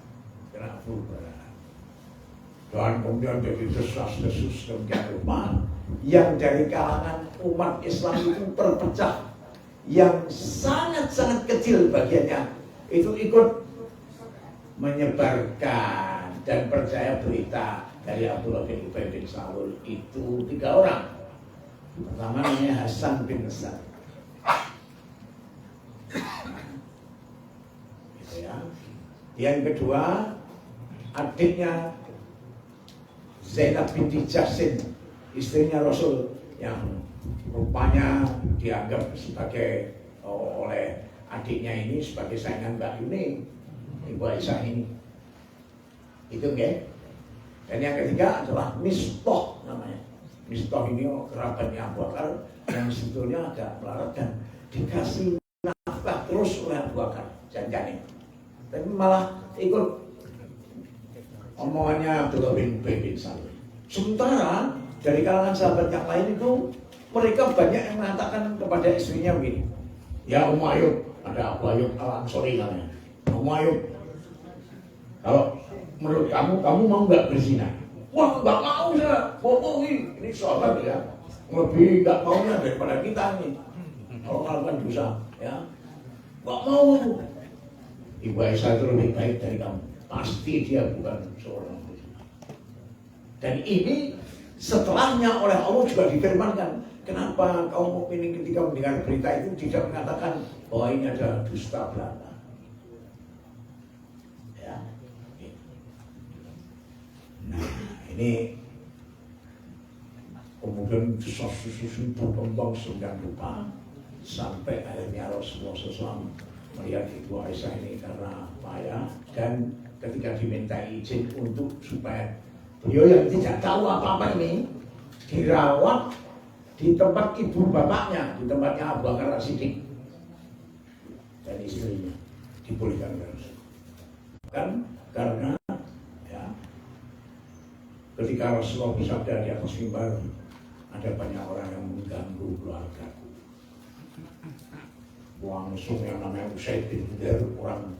kenapa? Dan kemudian jadi desas-desus kemudian umat yang dari kalangan umat Islam itu terpecah. Yang sangat-sangat kecil bagiannya itu ikut menyebarkan dan percaya berita dari Abdullah bin Ubay bin Salul itu 3 orang. Pertama namanya Hasan bin Nasr. Gitu ya. Yang kedua adiknya Zainab binti Jahsin, istrinya Rasul yang rupanya dianggap sebagai oleh adiknya ini sebagai saingan Mbak Yuni, Ibu Aisyah ini. Itu enggak? Dan yang ketiga adalah Mistah namanya. Mistah ini kerabatnya Abu Bakar yang sebetulnya agak melarat dan dikasih nafkah terus oleh Abu Bakar janjani. Tapi malah ikut omongannya Abdullah bin Ubay bin Salul. Sementara dari kalangan sahabat yang lain itu mereka banyak yang mengatakan kepada istrinya begini, ya Ayub, ada Abu Ayyub Al-Ansari namanya. Ayub, kalau menurut kamu mau nggak berzina? Wah, nggak mau ya, bohongi. Ini sahabat ya, lebih nggak maunya daripada kita nih. Kalau melakukan dosa, ya, nggak mau. Ibu Aisyah itu lebih baik dari kamu. Pasti dia bukan seorang berzina. Dan ini setelahnya oleh Allah juga difirmankan. Kenapa kaum mukminin ketika mendengar berita itu tidak mengatakan bahwa ini adalah dusta belaka? Ya. Nah, ini kemudian susu berkembang sedang rupa sampai akhirnya Rasulullah SAW melihat Ibu Aisyah ini karena payah dan ketika diminta izin untuk supaya beliau yang tidak tahu apa-apa ini dirawat di tempat ibu bapaknya, di tempatnya Abu Bakar As-Siddiq dan istrinya dibolehkan kan karena ya ketika Rasulullah bersabda di atas mimbar ada banyak orang yang mengganggu keluarga. Langsung yang namanya Usaid bin Hudair, orang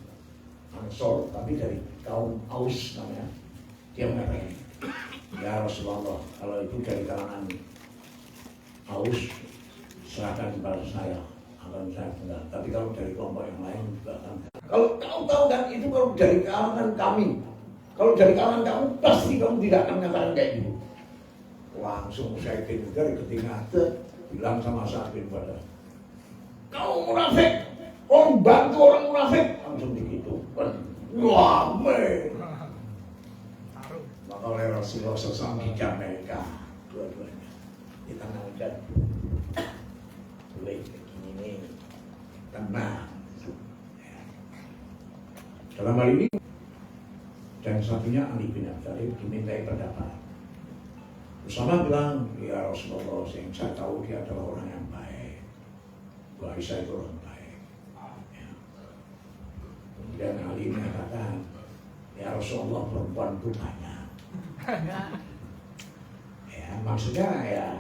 Ansor tapi dari kaum Aus namanya, dia mengatakan, ya Rasulullah, kalau itu dari kalangan Aus serahkan kepada saya, akan saya enggak. Tapi kalau dari kelompok yang lain bahkan kalau kamu tahu kan itu kalau dari kalangan kami, kalau dari kalangan kamu pasti kamu tidak akan mengatakan kayak gitu. Langsung saya ketika bilang sama Sa'ad bin Ubadah, kamu munafik, orang bantu orang munafik, langsung begitu. Wah, maka oleh Rasulullah SAW dijamaikan dua-duanya di tangan dan boleh begini tenang. Dalam hal ini dan satunya Ali bin Abi Thalib dimintai pendapat. Usama bilang, ya Rasulullah, yang saya tahu dia adalah orang yang baik. Bu Aisyah itu orang baik. Ya. Kemudian Ali mengatakan, ya Rasulullah, perempuan itu banyak. Ya, maksudnya ya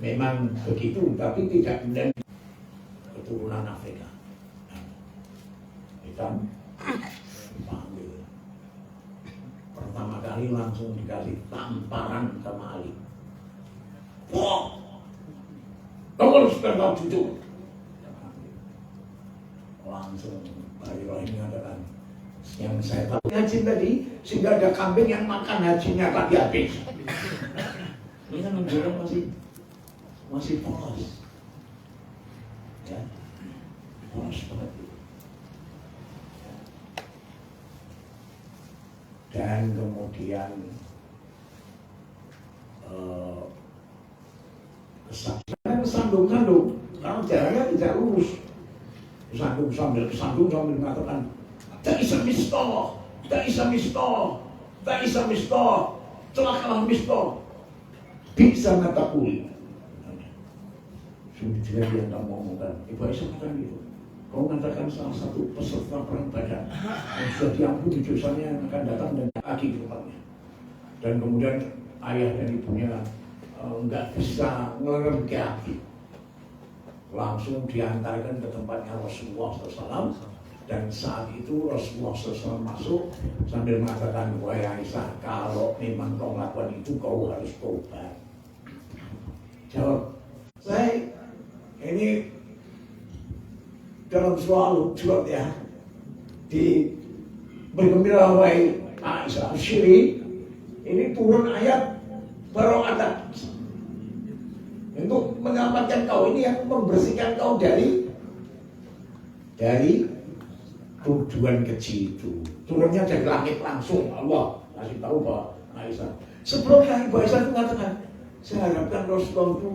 memang begitu, tapi tidak kemudian keturunan Afrika. Hitam, dipanggil. Pertama kali langsung dikasih tamparan sama Ali. Wah, kamu harus tetap jujur. Langsung Bari Rahim mengatakan, yang saya tahu haji tadi sehingga ada kambing yang makan hajinya tadi habis. Ini kan menunjukkan masih polos, ya, polos banget. Dan kemudian kesandung-sandung karena jaraknya tidak lurus. Kesandung sambil mengatakan tak isa Mistah, celakalah Mistah, bisa natakuli. Sudah dia tak mau ngomongkan. Ibu Aisyah katakan gitu. Kau mengatakan salah satu peserta perang Badar yang sudah diampuni dosanya yang akan datang dan kaki ke tempatnya. Dan kemudian ayah dan ibunya enggak bisa ngelerem ke hati. Langsung diantarkan ke tempatnya Rasulullah SAW. Dan saat itu Rasulullah SAW masuk sambil mengatakan, wahai Aisyah, kalau memang kau melakukan itu, kau harus tobat. Jawab, saya ini dalam surat ya, di bergembira wahai Aisyah, Syiri, ini turun ayat Bara'at untuk menyelamatkan kau, ini yang membersihkan kau dari tujuan kecil itu. Turunnya dari langit langsung, Allah kasih tahu bahwa Aisyah. Sebelumnya Ibu Aisyah itu mengatakan, saya harapkan Rasulullah itu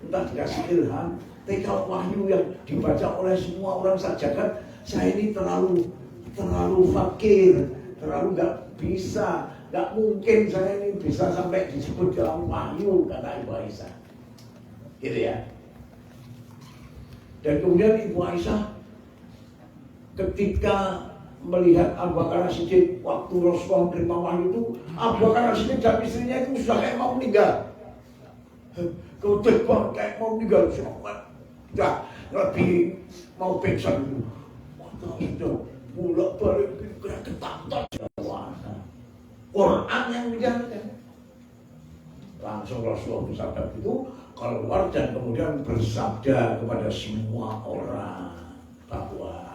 entah dikasih ilham, tapi kalau wahyu yang dibaca oleh semua orang sajakan, saya ini terlalu fakir, terlalu nggak bisa nggak mungkin saya ini bisa sampai disebut dalam wahyu, kata Ibu Aisyah. Gitu ya. Dan kemudian Ibu Aisyah ketika melihat Abu Bakar As-Siddiq waktu Rasulullah menerima wahyu itu, Abu Bakar As-Siddiq dan istrinya itu sudah kayak mau meninggal. Kebetulan kayak mau meninggal, sudah lebih mau pingsan itu. Mata sudah bolak balik kayak ketakutan. Quran yang menjalankan. Langsung Rasulullah bersabda itu keluar dan kemudian bersabda kepada semua orang bahwa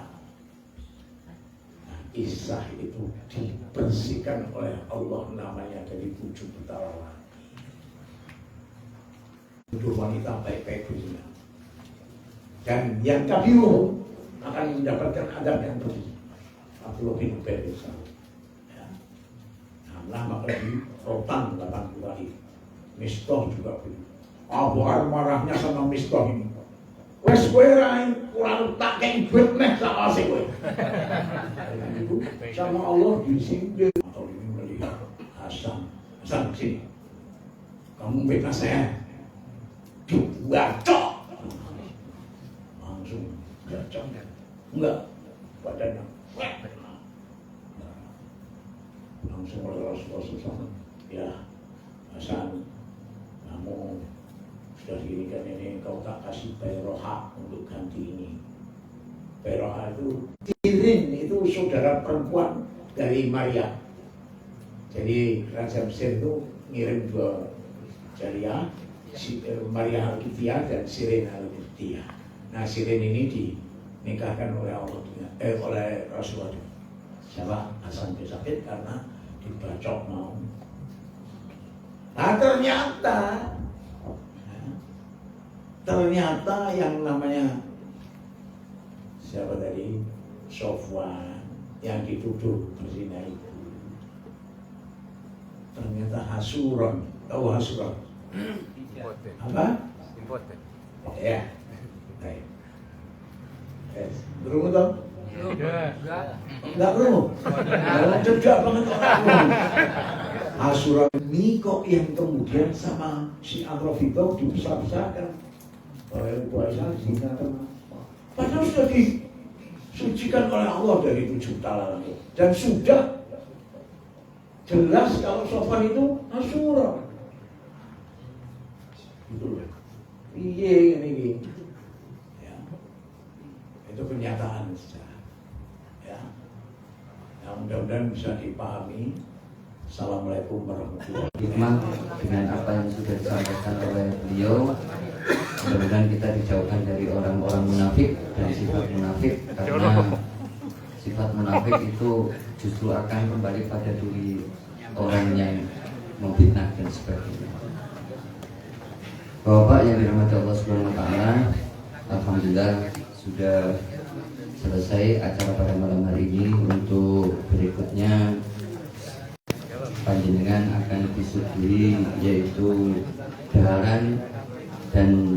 Isah itu dibersihkan oleh Allah namanya dari 7 bertala wanita. 7 wanita baik-baik dunia. Dan yang kabiru akan mendapatkan adab yang pedih. Abdullah bin Ubaid bin Salul. Ya. Nah, maka di Rotan 8 kali. Mistoh juga begitu. Abu Bakar marahnya sama Mistoh ini. Wes kowe ra kurang tak kei duit neh sama sing kowe. Sama Allah disindir. Atau ini melihat Hasan sini. Kamu fitnah saya. Dibacok. Langsung bacok. Enggak. Badannya. Langsung oleh Rasulullah SAW. Ya Hasan, kamu sudah dirikan ini, kau tak kasih Bayroha untuk ganti ini. Bayroha itu Sirin, itu saudara perempuan dari Maria. Jadi Raja Mesir itu ngirim 2 jariah, Maria Al-Qibtiyah dan Sirin Al-Qibtiyah. Nah Sirin ini dinikahkan oleh Allah, oleh Rasulullah. Siapa? Hasan bin Sabit karena dibacok mau. Nah ternyata yang namanya siapa tadi, Sofwan yang dituduh berzina itu ternyata Hasuron. Tahu Hasuron? Apa? Ya. Baik. Berumur dong? Enggak berumur. Cegah banget orang. Hasuron ini kok yang kemudian sama si Amrofiqah dibesar-besarkan oleh Bu Aisyah zina teman. Padahal sudah disucikan oleh Allah dari 7 talak itu. Dan sudah jelas kalau Sofwan itu Hasuron. Gitu loh. Iya ini. Ya. Itu kenyataan sejarah. Ya. Nah, mudah-mudahan bisa dipahami. Assalamualaikum warahmatullahi wabarakatuh. Hikmah dengan apa yang sudah disampaikan oleh beliau, mudah-mudahan kita dijauhkan dari orang-orang munafik dan sifat munafik, karena sifat munafik itu justru akan kembali pada diri orang yang memfitnah dan sebagainya. Bapak yang dirahmati Allah Subhanahu wa taala, alhamdulillah sudah selesai acara pada malam hari ini. Untuk berikutnya panjenengan akan disuguhi yaitu daharan, dan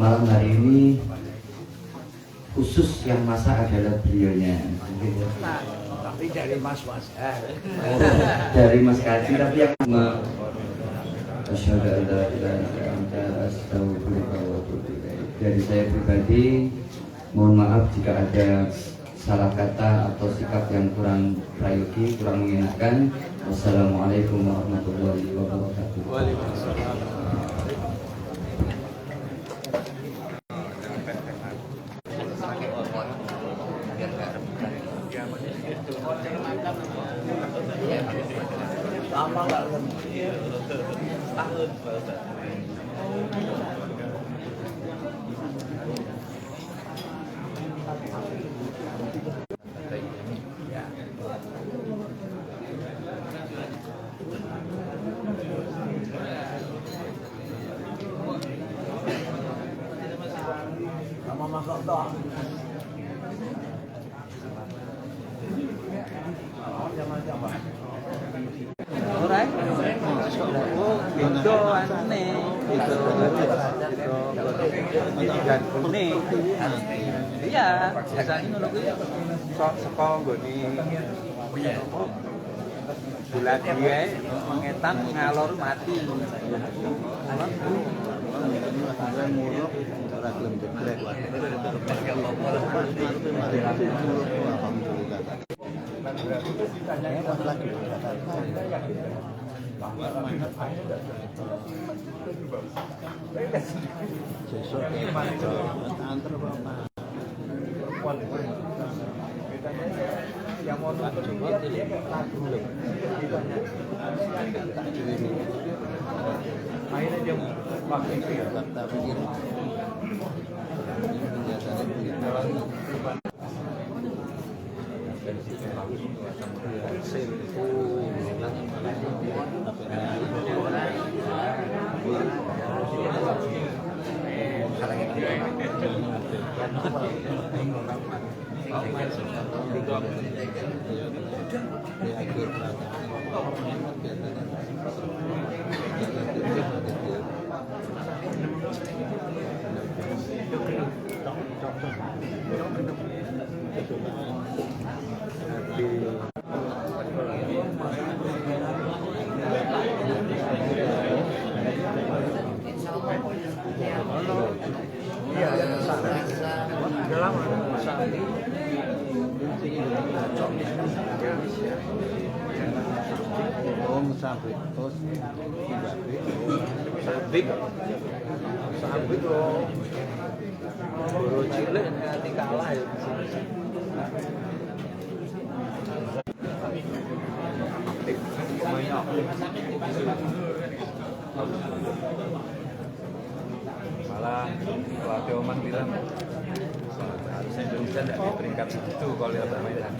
malam hari ini khusus yang masak adalah beliaunya. Tapi dari Mas Dari Mas Kaji, tapi yang asyhadu an la ilaha illa anta astaghfiruka wa atubu ilaik. Dari saya pribadi mohon maaf jika ada salah kata atau sikap yang kurang prayogi, kurang mengenakan. Wassalamualaikum warahmatullahi wabarakatuh. Waalaikumsalam. Alright. Itu aneh itu dan kuning. Iya, biasanya ngono kuwi sok saka nggone Bulan dia mengetan ngalor mati. Yang mau nonton dia kayak lagu loh. Akhirnya dia pakai itu ya. Iya, udah lama. Oh, musabik. Oh, Sabit loh. Boro cilik nanti kalah ya. Malah pelatih Oman bilang harusnya Indonesia tidak di peringkat itu kalau lihat permainan.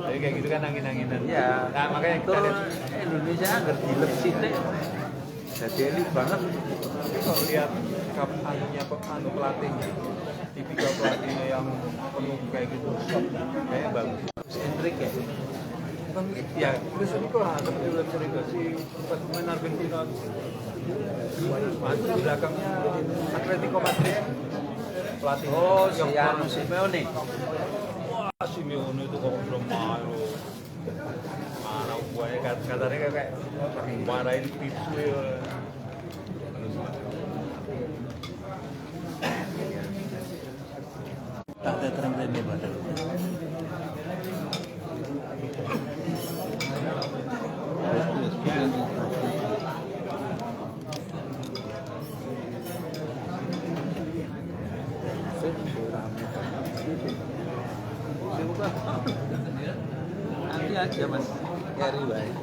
Jadi kayak gitu kan angin-anginan. Ya, Nah makanya kita terus lihat, Indonesia nggak dilep sitik. Jadi elit banget. tapi kalau lihat anu pelatihnya, tipikal pelatihnya yang penuh kayak gitu, kayaknya bagus. Hendrik ya. Ya, Luis Enrique lah, tapi Luis Enrique si pemain Argentina maju di belakangnya Atletico Madrid pelatih. Oh, yang si Anu Simeone. wah Simeone itu kok belum main loh. Mana buahnya katanya kayak marahin tipu ya. Tak ada tren-tren di badan. Nanti aja mas, cari baik.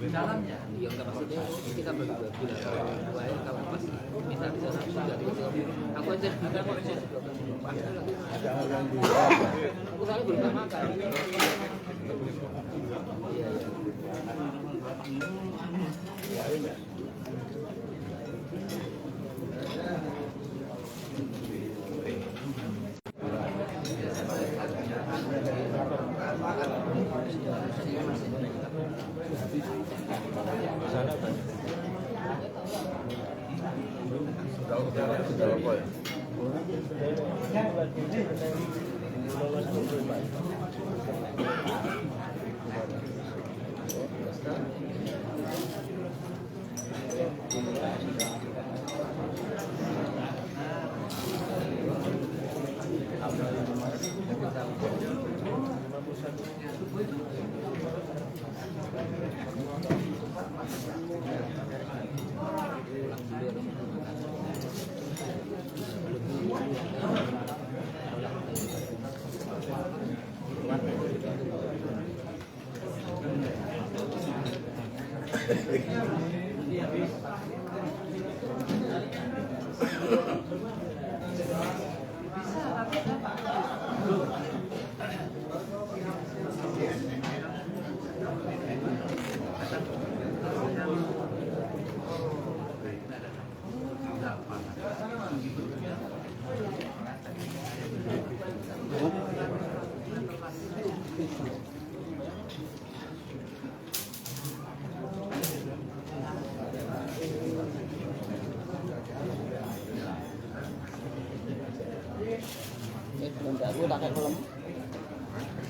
dalamnya yang nggak maksudnya kita bagi-bagi lah kalau pas minta di sana aku aja juga kok aku selalu belum makan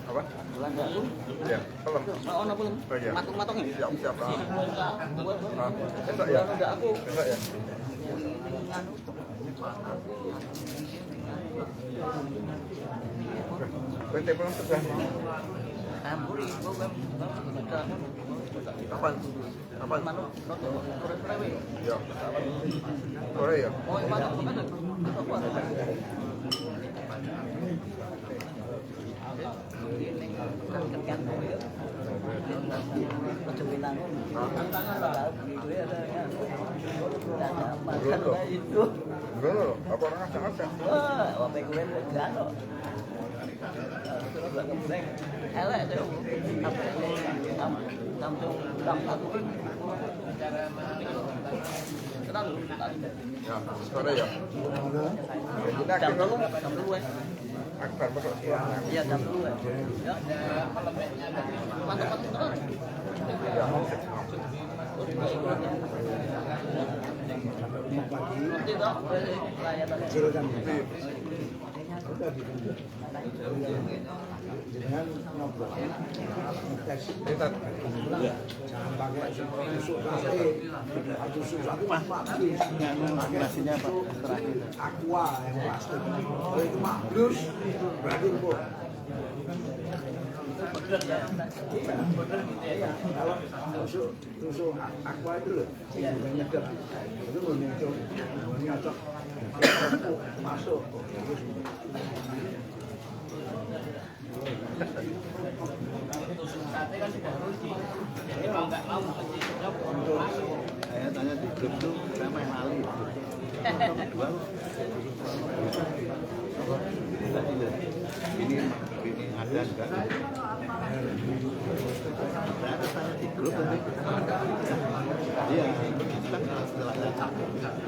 Apa? Belanda. Ya, pelem. Oh, ono belum? Oh, iya. Matung-matungnya? Siap, siap. Besok ya? Udah aku. Besok ya? Bente pulang sudah. Amburi, Kapan? Kapan? sore-sore. Ya. Sore ya? Oh, matung kan? Enggak loh, apa orang acak-acak? Ya, sore ya? Kita Jam dulu ya. Akbar masuk sekolah. Iya, jam dulu ya. Mantap-mantap terus. Ya. Dengan ngobrol ngetes Kita jangan pakai tusuk sate tusuk sate mah nasinya apa terakhir aqua yang plastik kalau itu mah blus berarti kok kalau tusuk aqua itu loh bukan nyedot itu nyocok masuk saya tanya di grup tuh saya main lali ini ada enggak saya tanya di grup iya kan setelah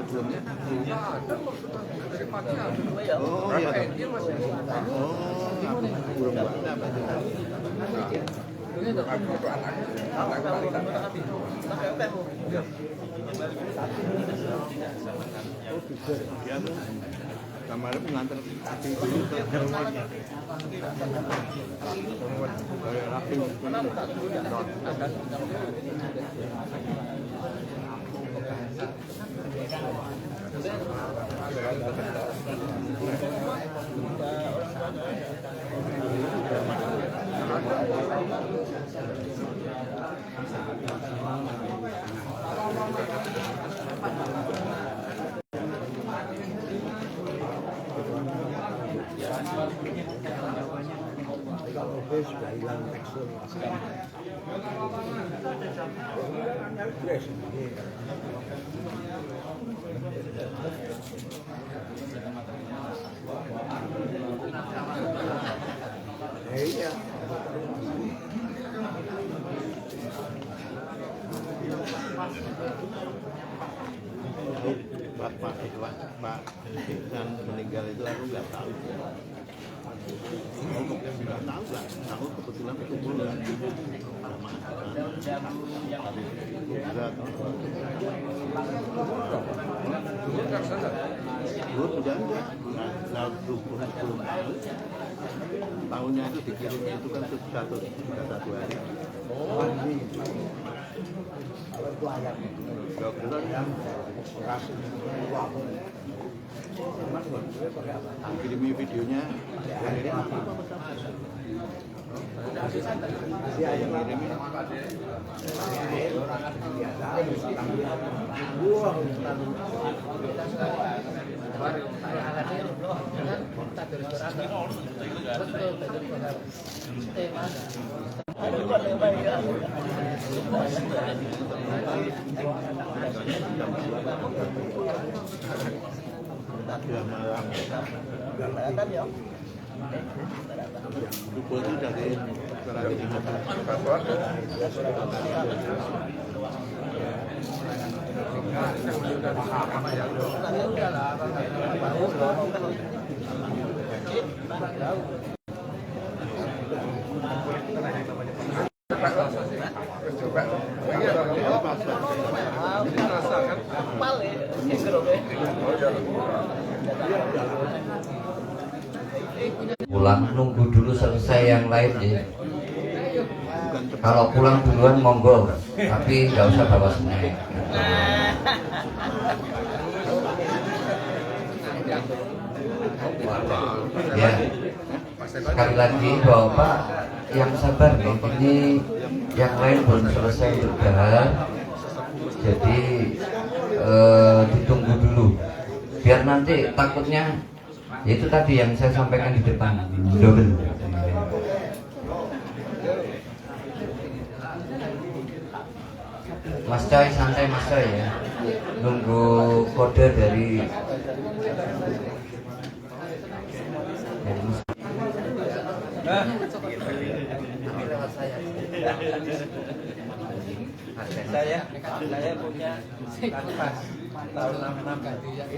sebelumnya oh iya belum Kemarin mengantar hati dulu ke rumahnya. Sudah hilang tekstur iya. Pak Iksan meninggal itu aku nggak tahu. Nggak tahu lah. Aku kebetulan kumpul dengan belum berjanji. Nah, belum tahunnya itu dikirim itu kan satu hari. Kalau itu ayatnya kirimi videonya Lupa itu dari pulang nunggu dulu selesai yang lain ya. Kalau pulang duluan monggo, tapi nggak usah bawa snack. Ya, sekali lagi Bapak yang sabar nih, ini yang lain belum selesai juga, jadi ditunggu dulu, biar nanti takutnya itu tadi yang saya sampaikan di depan double. Mas Coy santai Mas Coy ya, nunggu kode dari saya punya kanvas tahun 66 ganti yang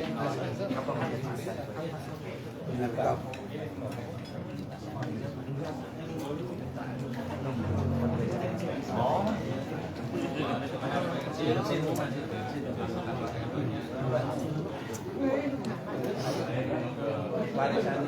warisan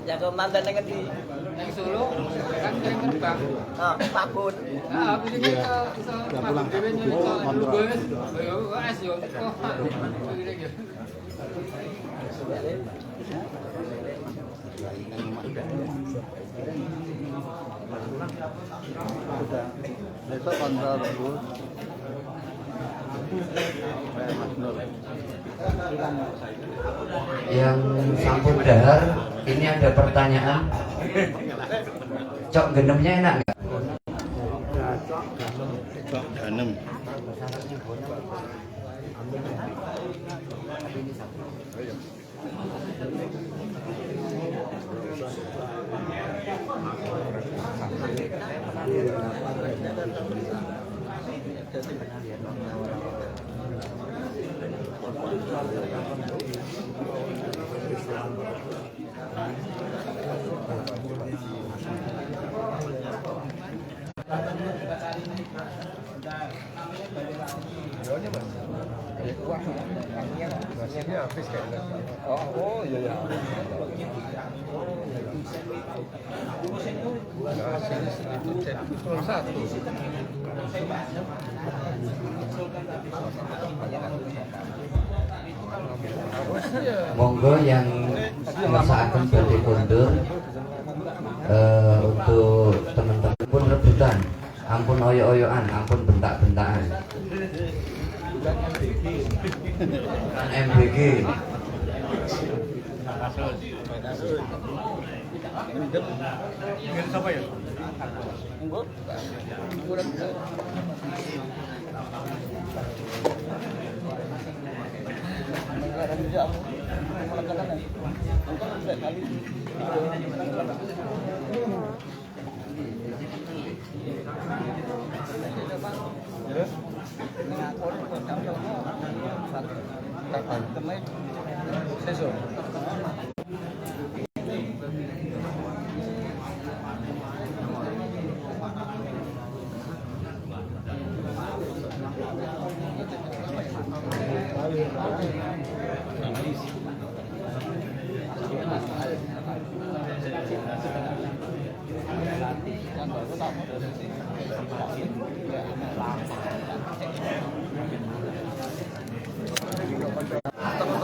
Jago mantan dengan di Yang Solo kan sering terbang. Pakun. Nah, habis ini iso mabuk dhewe nyulik bus. Yo wes yo kok. Besok kontrol dulu. Yang sampun dahar, ini ada pertanyaan. Cok genemnya enak nggak? Cok ganem. Oh iya ya. Monggo yang masakan badhe kondur untuk teman-teman pun rebutan, ampun oyo-oyoan, ampun bentak-bentakan. MBG. Siapa ya?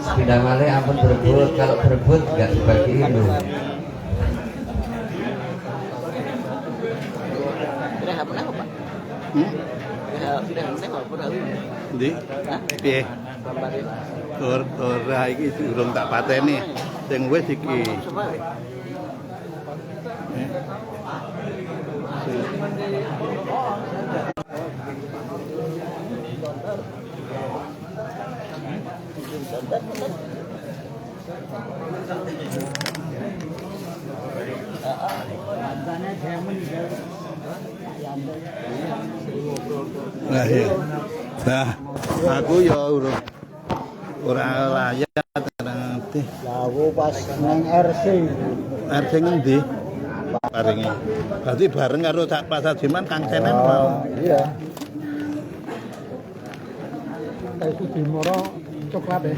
Sepeda malih ampun berebut, kalau berebut nggak dibagiin loh. Ndi? Piye? Ora iki durung tak pateni. Sing wis iki. Nah, iya. Nah, aku ya ora layak nanti. Lah aku pas nang RC. RC ngendi? Paringi. Berarti bareng karo Cak Pasar Jiman Kang Senen mau. Iya. Itu di Moro coklat ya.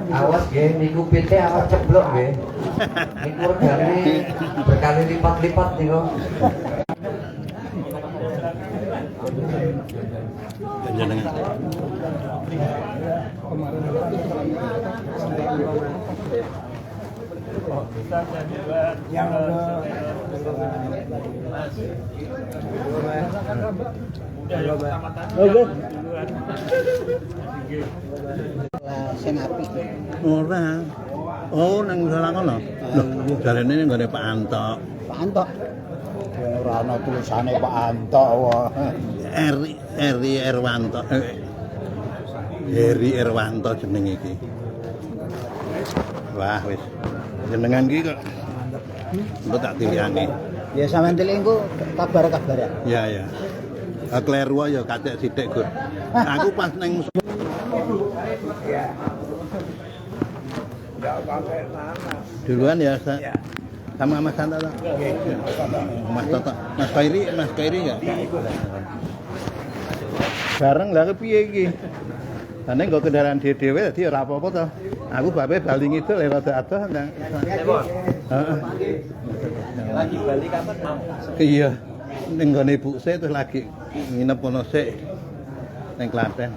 Awas nggih, niku pite awas ceblok nggih. Niku regane berkali lipat-lipat niku. Panjenengan. Yang sing apik. Ora. Oh, nang salah kono. Lho, jarene ning gone Pak Anto. Pak Anto. Ora ana tulisane Pak Anto wae. Eri Erwanto. Heri Erwanto jeneng iki. Wah, wis. Jenengan iki kok mbok tak tilihane. Ya sampean tilik engko kabar-kabar ya. Ya, ya. Kleru ya kacek sithik, Gur. Aku pas neng Ya. Enggak pakai nanas. duluan ya, sama Mas Santa. Mas Toto, Mas Kairi ya. Bareng lah kepiye iki? Ane nggo kendaraan dhewe dadi ora apa-apa to. Aku bape bali ngidul lewat adoh ndang. Heeh. Lagi Bali kapan mau? Iya. Ning gone ibu se terus lagi nginep kono sik ning Klaten.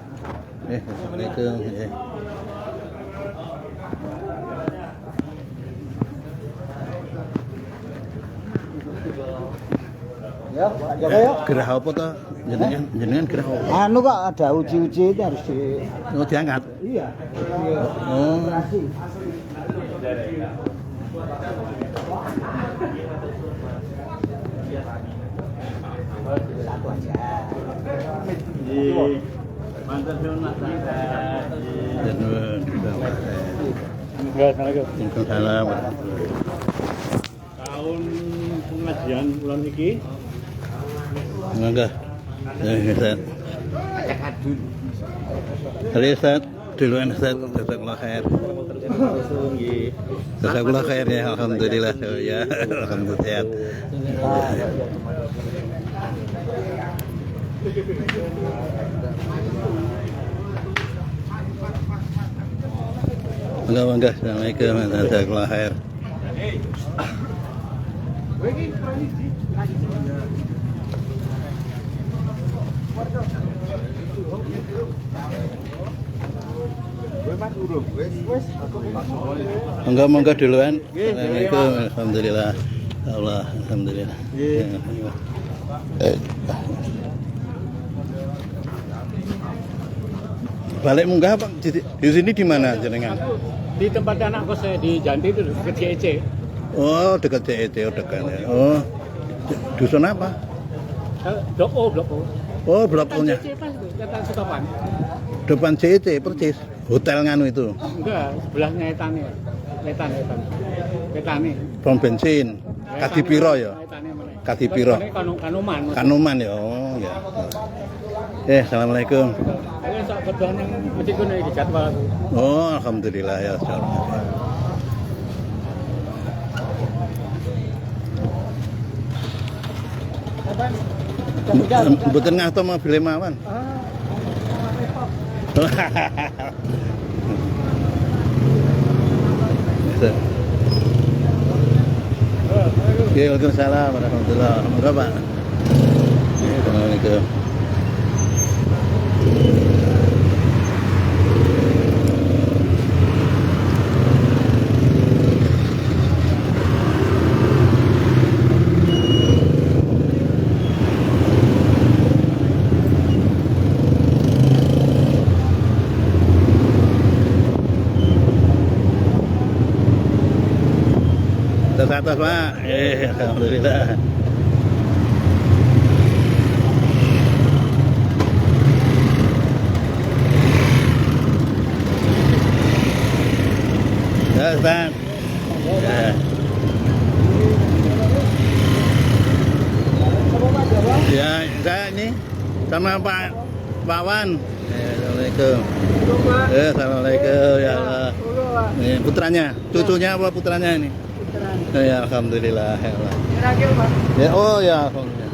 Assalamualaikum. Ya, Pak Joko ya. Gerah apa to? Jenengan gerah apa? Anu kok ada uji-uji itu harus di Oh, diangkat. iya. Oh. Satu aja. Waalaikumsalam. Tahun pengajian bulan iki Mangga. Ustaz. Hari Ustaz, duluan Ustaz, jazakallah khair. Jazakallah khair ya, alhamdulillah ya, alhamdulillah sehat. Mangga, assalamualaikum, jazakallah khair. Monggo duluan. Assalamualaikum, alhamdulillah. Allah, alhamdulillah. Balik munggah Pak di sini di mana jenengan? di tempat anak kos saya di Janti itu dekat CEC. Oh, dekat CEC, oh dekat ya. Oh, dusun apa? Blok O. Oh, blok O-nya. CEC pas itu, Cetan Sutopan. Depan CEC persis. Hotel nganu itu. Enggak, sebelahnya Etane. Etane. Pom bensin. Kadipiro ya. Kadipiro. Kanuman ya. Oh, ya. Assalamualaikum. Saya sok kebetulan yang mesti kuno di jadwal aku. Oh, alhamdulillah ya. Mboten ngato mobil mawon. Waalaikumsalam warahmatullahi wabarakatuh, Pak. Assalamualaikum. Atas Pak, alhamdulillah. Ya, Ustaz. Ya, saya ini sama Pak Wan. Assalamualaikum. Assalamualaikum ya Allah. Ini putranya, cucunya apa putranya ini? Ya, alhamdulillah ya Allah. Ya, oh ya, alhamdulillah.